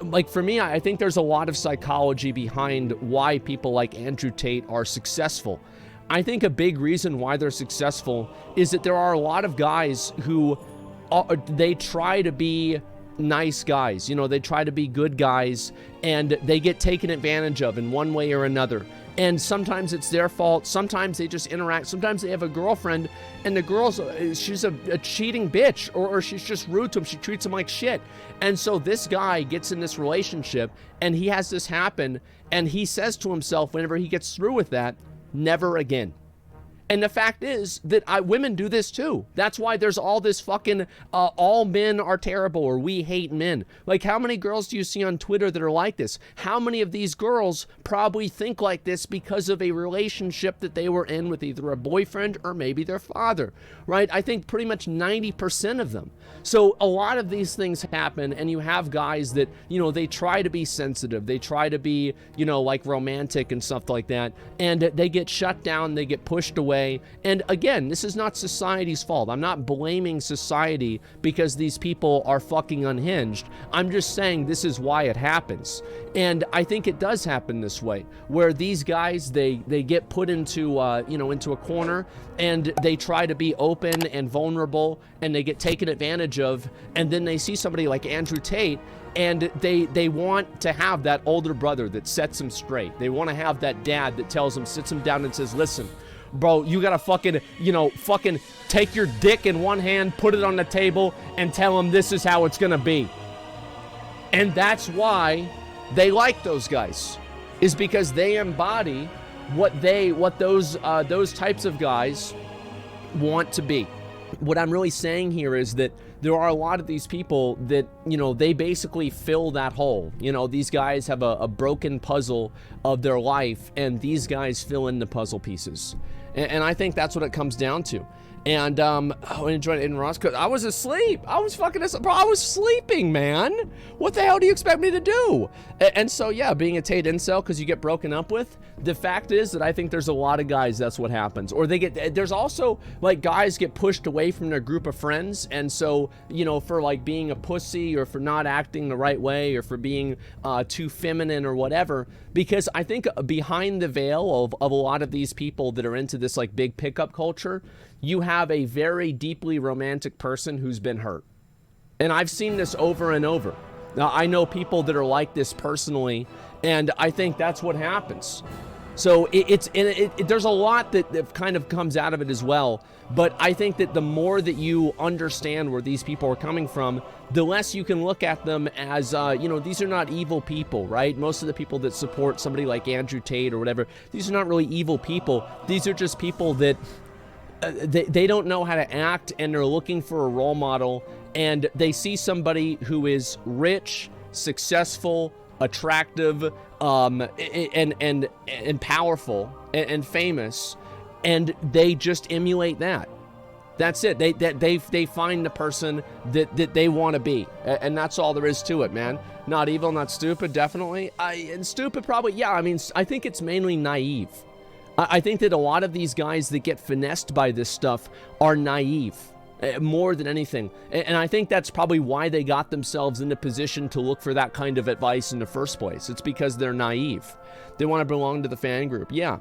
Like for me, I think there's a lot of psychology behind why people like Andrew Tate are successful. I think a big reason why they're successful is that there are a lot of guys who they try to be nice guys. You know, they try to be good guys, and they get taken advantage of in one way or another. And sometimes it's their fault. Sometimes they just interact. Sometimes they have a girlfriend, and the girl's she's a cheating bitch, or she's just rude to him. She treats him like shit. And so this guy gets in this relationship, and he has this happen, and he says to himself whenever he gets through with that, never again. And the fact is that women do this too. That's why there's all this fucking, all men are terrible, or we hate men. Like, how many girls do you see on Twitter that are like this? How many of these girls probably think like this because of a relationship that they were in with either a boyfriend or maybe their father, right? I think pretty much 90% of them. So a lot of these things happen, and you have guys that, you know, they try to be sensitive. They try to be, you know, like romantic and stuff like that. And they get shut down. They get pushed away. And again, this is not society's fault. I'm not blaming society because these people are fucking unhinged. I'm just saying this is why it happens. And I think it does happen this way, where these guys, they get put into, you know, into a corner, and they try to be open and vulnerable, and they get taken advantage of. And then they see somebody like Andrew Tate, and they want to have that older brother that sets them straight. They want to have that dad that tells them, sits them down and says, listen, bro, you gotta fucking, you know, fucking take your dick in one hand, put it on the table, and tell them this is how it's gonna be. And that's why they like those guys, is because they embody what those types of guys want to be. What I'm really saying here is that there are a lot of these people that, you know, they basically fill that hole. You know, these guys have a broken puzzle of their life, and these guys fill in the puzzle pieces. And I think that's what it comes down to. And I enjoyed it in Ross, because I was asleep. I was sleeping, man. What the hell do you expect me to do? And so, yeah, being a Tate incel because you get broken up with, the fact is that I think there's a lot of guys that's what happens. Or there's also, like, guys get pushed away from their group of friends, and so, you know, for, like, being a pussy, or for not acting the right way, or for being too feminine or whatever, because I think behind the veil of a lot of these people that are into this, like, big pickup culture, you have a very deeply romantic person who's been hurt. And I've seen this over and over. Now, I know people that are like this personally, and I think that's what happens. So there's a lot that kind of comes out of it as well. But I think that the more that you understand where these people are coming from, the less you can look at them as, you know, these are not evil people, right? Most of the people that support somebody like Andrew Tate or whatever, these are not really evil people. These are just people that they don't know how to act, and they're looking for a role model, and they see somebody who is rich, successful, attractive, and powerful and famous, and they just emulate that. That's it. They find the person that they want to be, and that's all there is to it, man. Not evil, not stupid, definitely. And stupid, probably. Yeah, I mean, I think it's mainly naive. I think that a lot of these guys that get finessed by this stuff are naive, more than anything. And I think that's probably why they got themselves in a position to look for that kind of advice in the first place. It's because they're naive. They want to belong to the fan group. Yeah.